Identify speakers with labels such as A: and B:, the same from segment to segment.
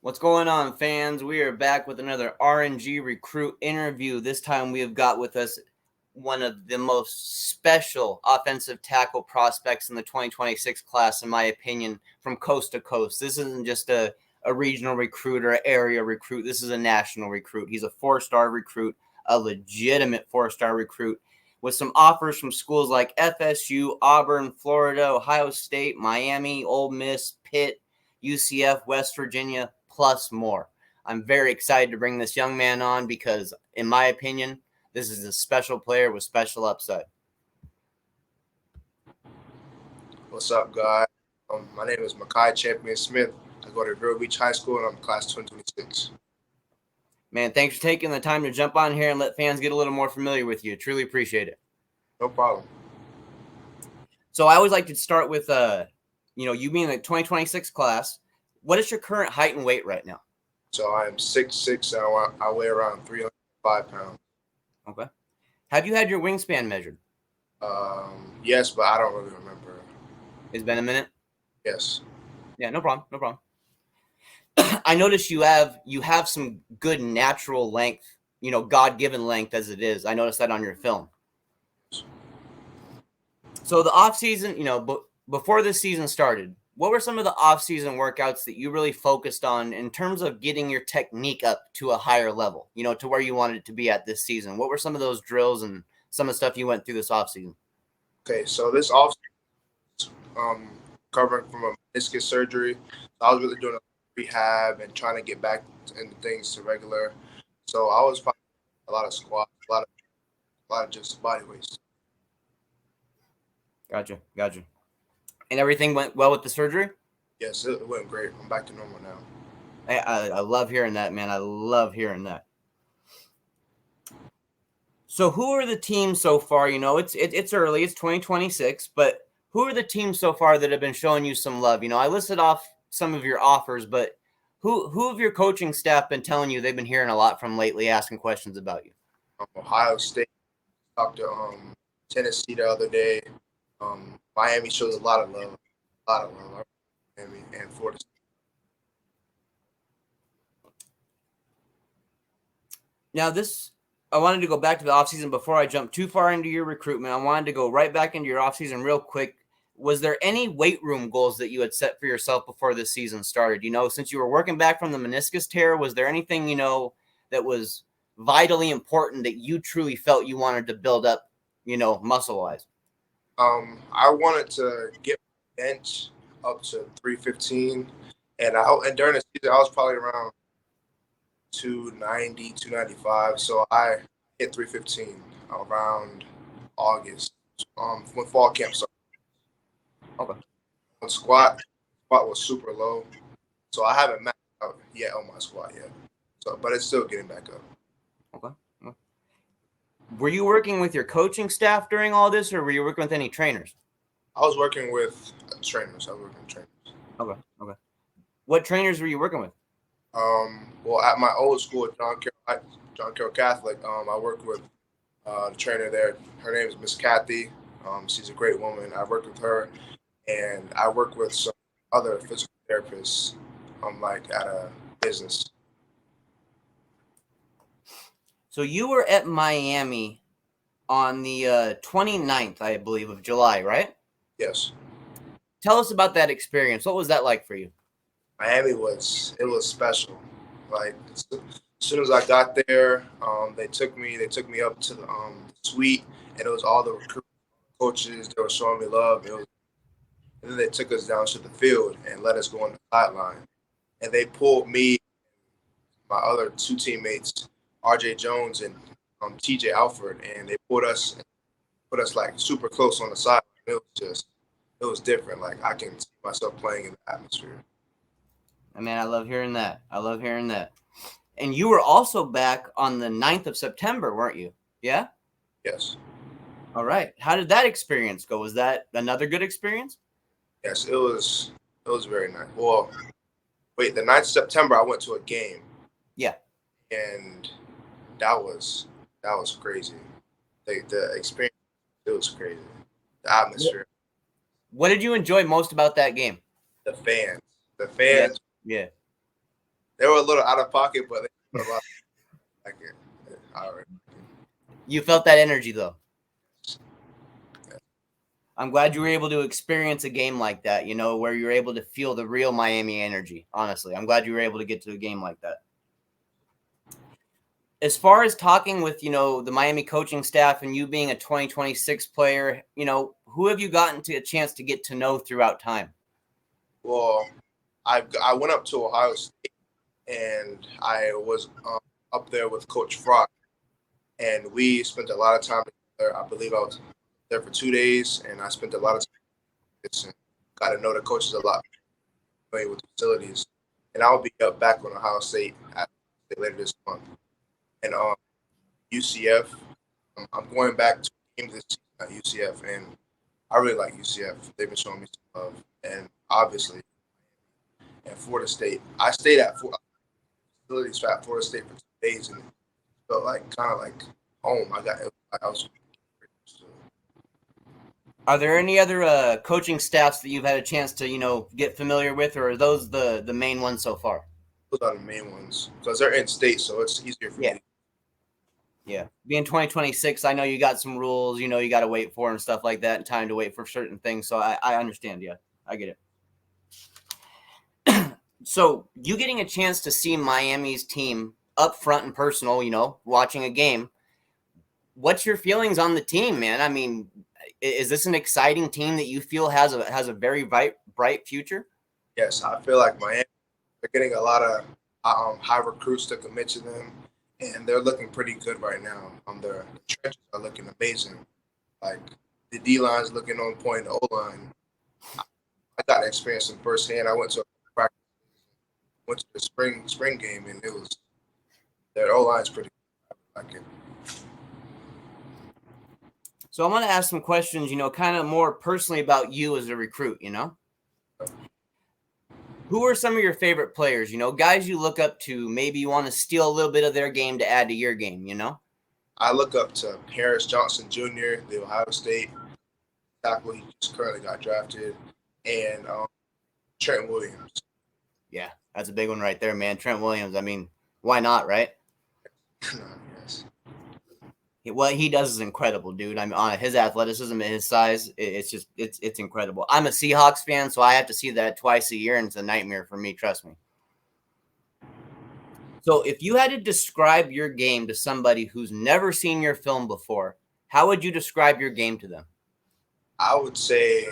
A: What's going on, fans? We are back with another RNG recruit interview. This time we have got with us one of the most special offensive tackle prospects in the 2026 class, in my opinion, from coast to coast. This isn't just a regional recruit or area recruit. This is a national recruit. He's a four-star recruit, a legitimate four-star recruit with some offers from schools like FSU, Auburn, Florida, Ohio State, Miami, Ole Miss, Pitt, UCF, West Virginia, plus more. I'm very excited to bring this young man on because, in my opinion, this is a special player with special upside.
B: What's up, guys? My name is Micah Champion Smith. I go to Vero Beach High School, and I'm class 2026.
A: Man, thanks for taking the time to jump on here and let fans get a little more familiar with you. Truly appreciate it.
B: No problem.
A: So I always like to start with, you being the 2026 class. What is your current height and weight right now?
B: So I'm 6'6", and I weigh around 305 pounds.
A: Okay. Have you had your wingspan measured?
B: Yes, but I don't really remember.
A: It's been a minute?
B: Yes.
A: Yeah, no problem. No problem. I noticed you have some good natural length, God-given length as it is. I noticed that on your film. So the off season, before this season started, what were some of the off-season workouts that you really focused on in terms of getting your technique up to a higher level, to where you wanted it to be at this season? What were some of those drills and some of the stuff you went through this off-season?
B: Okay, so this off-season, covering from a meniscus surgery, I was really doing a rehab and trying to get back into things to regular. So I was probably a lot of squats, a lot of just body weights.
A: Gotcha. And everything went well with the surgery?
B: Yes, it went great. I'm back to normal now.
A: I love hearing that, man. I love hearing that. So who are the teams so far? It's early. It's 2026, but who are the teams so far that have been showing you some love? I listed off some of your offers, but who of your coaching staff been telling you they've been hearing a lot from lately, asking questions about you?
B: Ohio State, talked to Tennessee the other day. Miami shows a lot of love. Miami and Florida State.
A: Now, I wanted to go back to the offseason before I jump too far into your recruitment. I wanted to go right back into your offseason real quick. Was there any weight room goals that you had set for yourself before this season started? Since you were working back from the meniscus tear, was there anything, that was vitally important that you truly felt you wanted to build up, muscle-wise?
B: I wanted to get my bench up to 315, and during the season I was probably around 290, 295. So I hit 315 around August when fall camp started.
A: Okay.
B: Squat was super low, so I haven't maxed out yet on my squat yet. So, but it's still getting back up.
A: Okay. Were you working with your coaching staff during all this, or were you working with any trainers?
B: I was working with trainers.
A: Okay. What trainers were you working with?
B: Well, at my old school, John Carroll Catholic, I worked with the trainer there. Her name is Miss Kathy. She's a great woman. I worked with her, and I work with some other physical therapists, like at a business.
A: So you were at Miami on the 29th, I believe, of July, right?
B: Yes.
A: Tell us about that experience. What was that like for you?
B: Miami was special. Like as soon as I got there, they took me up to the suite, and it was all the coaches. They were showing me love. And then they took us down to the field and let us go on the sideline. And they pulled me, my other two teammates, R.J. Jones and T.J. Alford, and they put us like super close on the sideline. It was different. Like I can see myself playing in the atmosphere.
A: Man, I love hearing that. And you were also back on the 9th of September, weren't you? Yeah?
B: Yes.
A: All right. How did that experience go? Was that another good experience?
B: Yes, it was very nice. Well, wait, the 9th of September I went to a game.
A: Yeah.
B: And that was crazy. The experience, it was crazy. The atmosphere.
A: What did you enjoy most about that game?
B: The fans.
A: Yeah.
B: They were a little out of pocket, but they put a lot like it. I already
A: You felt that energy though.
B: yeah.
A: I'm glad you were able to experience a game like that, you know, where you're able to feel the real Miami energy. Honestly, I'm glad you were able to get to a game like that. As far as talking with, you know, the Miami coaching staff and you being a 2026 player, you know, who have you gotten to a chance to get to know throughout time?
B: Well, I went up to Ohio State and I was up there with Coach Frock, and we spent a lot of time together. I believe I was there for 2 days, and I spent a lot of time with this and got to know the coaches a lot, familiar with the facilities. And I'll be up back on Ohio State later this month. And UCF, I'm going back to games this season at UCF, and I really like UCF. They've been showing me some love, and obviously, and Florida State. I stayed at facilities at Florida State for 2 days, and it felt like kind of like home. I was.
A: Are there any other coaching staffs that you've had a chance to, you know, get familiar with, or are those the main ones so far?
B: Those are the main ones because they're in state, so it's easier for me.
A: Yeah. Being 2026, I know you got some rules, you know, you got to wait for and stuff like that, and time to wait for certain things. So I understand. Yeah, I get it. So you getting a chance to see Miami's team up front and personal, you know, watching a game. What's your feelings on the team, man? I mean, is this an exciting team that you feel has a very bright future?
B: Yes, I feel like Miami. They're getting a lot of high recruits to commit to them, and they're looking pretty good right now. The trenches are looking amazing. Like the D line's looking on point. The O line, I got to experience them firsthand. I went to a practice, went to the spring game, and it was their O line's pretty good. I like it.
A: So I want to ask some questions, you know, kind of more personally about you as a recruit, you know? Who are some of your favorite players, you know, guys you look up to, maybe you want to steal a little bit of their game to add to your game, you know?
B: I look up to Harris Johnson Jr., the Ohio State tackle. He just currently got drafted, and Trent Williams.
A: Yeah, that's a big one right there, man. Trent Williams. I mean, why not, right?
B: Yes.
A: What he does is incredible, dude. I mean, on his athleticism and his size, it's incredible. I'm a Seahawks fan, so I have to see that twice a year, and it's a nightmare for me. Trust me. So, if you had to describe your game to somebody who's never seen your film before, how would you describe your game to them?
B: I would say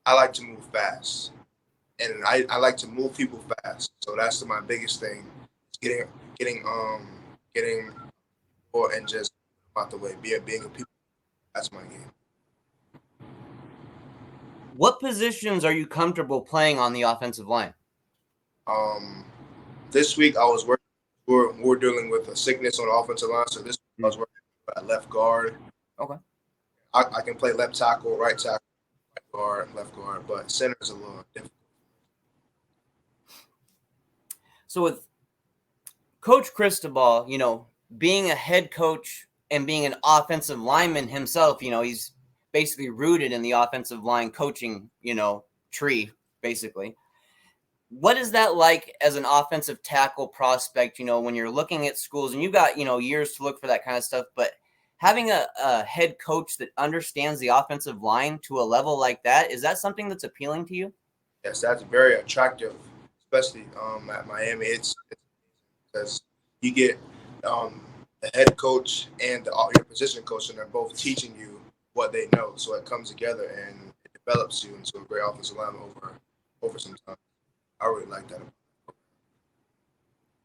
B: I like to move fast, and I like to move people fast. So that's my biggest thing: getting getting or and just out the way. Being a people. That's my game.
A: What positions are you comfortable playing on the offensive line?
B: Um, this week I was working. We're dealing with a sickness on the offensive line, so this week I was working at left guard.
A: Okay.
B: I can play left tackle, right tackle, right guard, left guard, but center is a little difficult.
A: So with Coach Cristobal, you know, being a head coach and being an offensive lineman himself, you know, he's basically rooted in the offensive line coaching, you know, tree, basically. What is that like as an offensive tackle prospect, you know, when you're looking at schools and you got, you know, years to look for that kind of stuff, but having a head coach that understands the offensive line to a level like that, is that something that's appealing to you?
B: Yes, that's very attractive, especially at Miami. It's because you get the head coach and your position coach, and they're both teaching you what they know. So it comes together and it develops you into a great offensive lineman over some time. I really like that.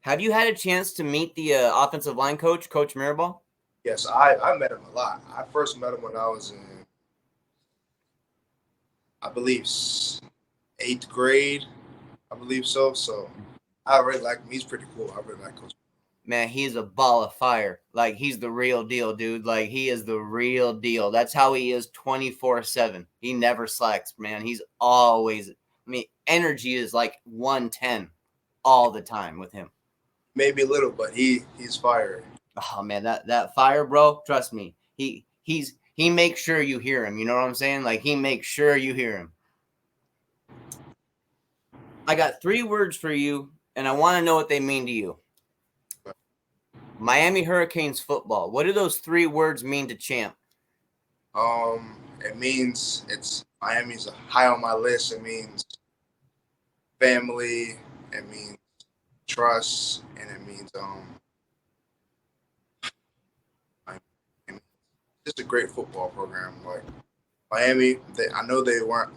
A: Have you had a chance to meet the offensive line coach, Coach Mirabal?
B: Yes, I met him a lot. I first met him when I was in, I believe, 8th grade. I believe so. So I really like him. He's pretty cool. I really like Coach.
A: Man, he's a ball of fire. Like, he's the real deal, dude. Like, he is the real deal. That's how he is 24/7. He never slacks, man. He's always, I mean, energy is like 110 all the time with him.
B: Maybe a little, but he's fire.
A: Oh man, that fire, bro. Trust me, he makes sure you hear him. You know what I'm saying? Like, he makes sure you hear him. I got 3 words for you, and I want to know what they mean to you. Miami Hurricanes football. What do those 3 words mean to Champ?
B: It means Miami's high on my list. It means family. It means trust, and it means just a great football program. Like Miami, I know they weren't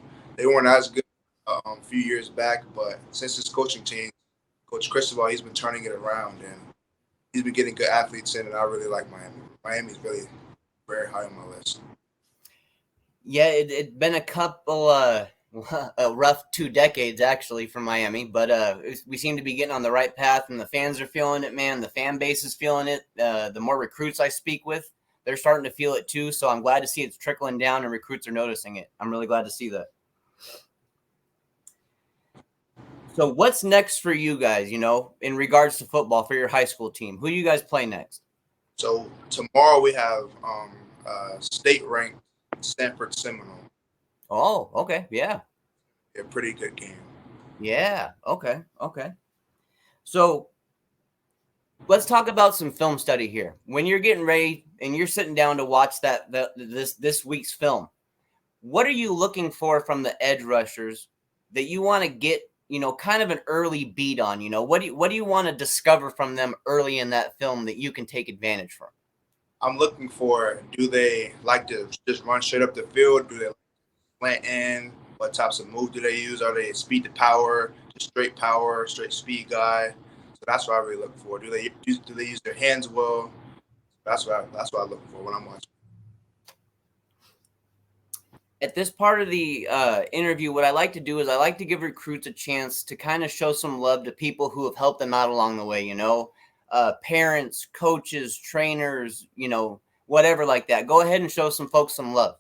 B: as good a few years back, but since this coaching change, Coach Cristobal, he's been turning it around, and he's been getting good athletes in, and I really like Miami. Miami's really very high on my list.
A: Yeah, it's been a couple a rough 2 decades actually for Miami, but we seem to be getting on the right path, and the fans are feeling it, man. The fan base is feeling it. The more recruits I speak with, they're starting to feel it too. So I'm glad to see it's trickling down and recruits are noticing it. I'm really glad to see that. So what's next for you guys, in regards to football for your high school team? Who do you guys play next?
B: So tomorrow we have state ranked Stanford Seminole.
A: Oh, okay. Yeah.
B: A pretty good game.
A: Yeah. Okay. So let's talk about some film study here. When you're getting ready and you're sitting down to watch this week's film, what are you looking for from the edge rushers that you want to get, kind of an early beat on? What do you want to discover from them early in that film that you can take advantage from?
B: I'm looking for, do they like to just run straight up the field? Do they slant in? What types of moves do they use? Are they speed to power, just straight power, straight speed guy? So that's what I really look for. Do they use their hands well? That's what I'm looking for when I'm watching.
A: At this part of the interview, what I like to do is I like to give recruits a chance to kind of show some love to people who have helped them out along the way, parents, coaches, trainers, whatever like that. Go ahead and show some folks some love.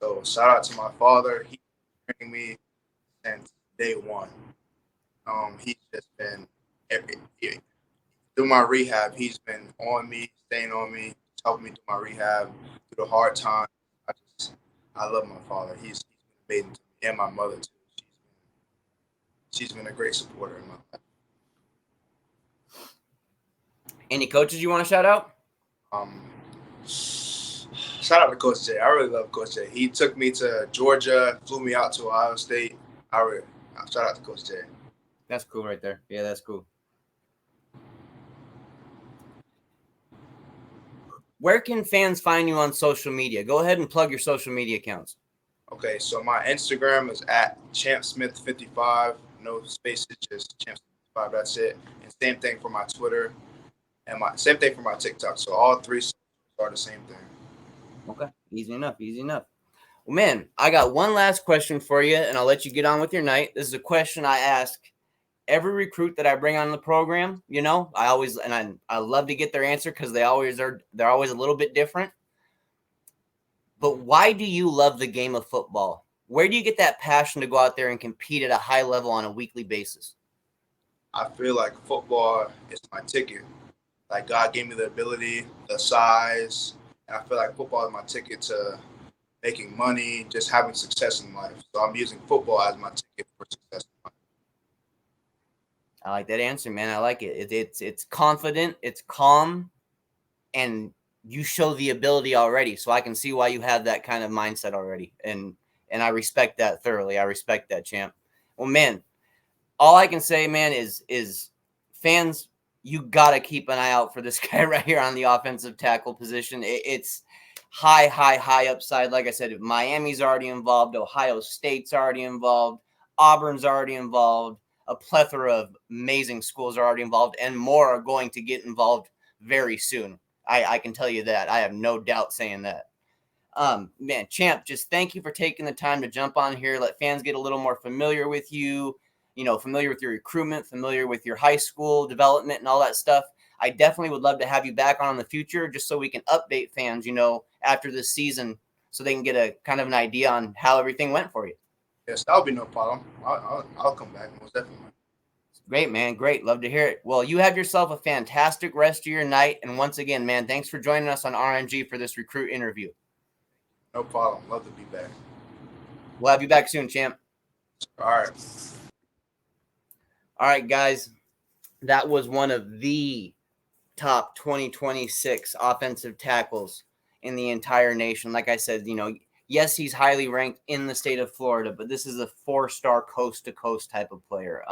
B: So shout out to my father. He's training me since day one. He's just been through my rehab. He's been on me, staying on me, helping me through my rehab, through the hard times. I love my father. He's been amazing to me, and my mother too. She's been a great supporter in my life.
A: Any coaches you want to shout out?
B: Shout out to Coach J. I really love Coach J. He took me to Georgia, flew me out to Ohio State. Shout out to Coach J.
A: That's cool right there. Yeah, that's cool. Where can fans find you on social media? Go ahead and plug your social media accounts.
B: Okay, so my Instagram is at champsmith55. No spaces, just champsmith55. That's it. And same thing for my Twitter, and same thing for my TikTok. So all 3 are the same thing.
A: Okay, easy enough. Well, man, I got one last question for you, and I'll let you get on with your night. This is a question I ask every recruit that I bring on the program. I love to get their answer because they're always a little bit different. But why do you love the game of football? Where do you get that passion to go out there and compete at a high level on a weekly basis?
B: I feel like football is my ticket. Like God gave me the ability, the size, and I feel like football is my ticket to making money, just having success in life. So I'm using football as my ticket for success in life.
A: I like that answer, man. I like it. It's confident, it's calm, and you show the ability already. So I can see why you have that kind of mindset already. And I respect that thoroughly. I respect that, champ. Well, man, all I can say, man, is fans, you got to keep an eye out for this guy right here on the offensive tackle position. It's high upside. Like I said, Miami's already involved. Ohio State's already involved. Auburn's already involved. A plethora of amazing schools are already involved, and more are going to get involved very soon. I can tell you that. I have no doubt saying that. Man, champ, just thank you for taking the time to jump on here, let fans get a little more familiar with you, familiar with your recruitment, familiar with your high school development and all that stuff. I definitely would love to have you back on in the future just so we can update fans, after this season so they can get a kind of an idea on how everything went for you.
B: Yes, that'll be no problem. I'll come back, most definitely.
A: Great, man. Great. Love to hear it. Well, you have yourself a fantastic rest of your night. And once again, man, thanks for joining us on RNG for this recruit interview.
B: No problem. Love to be back.
A: We'll have you back soon, champ.
B: All right.
A: All right, guys, that was one of the top 2026 offensive tackles in the entire nation. Like I said, yes, he's highly ranked in the state of Florida, but this is a 4-star coast to coast type of player.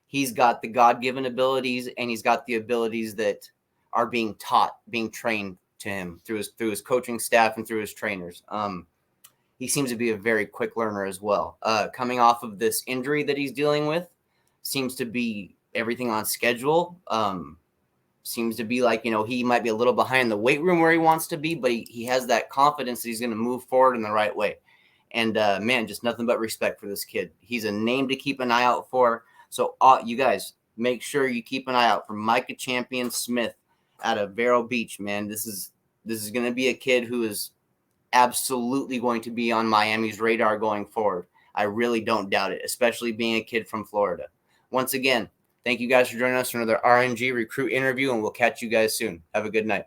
A: He's got the God-given abilities, and he's got the abilities that are being taught, being trained to him through his coaching staff and through his trainers. He seems to be a very quick learner as well. Coming off of this injury that he's dealing with, seems to be everything on schedule. Seems to be like, he might be a little behind the weight room where he wants to be, but he has that confidence that he's going to move forward in the right way. And man, just nothing but respect for this kid. He's a name to keep an eye out for. So you guys, make sure you keep an eye out for Micah Champion Smith out of Vero Beach, man. This is going to be a kid who is absolutely going to be on Miami's radar going forward. I really don't doubt it, especially being a kid from Florida. Once again, thank you guys for joining us for another RNG Recruit interview, and we'll catch you guys soon. Have a good night.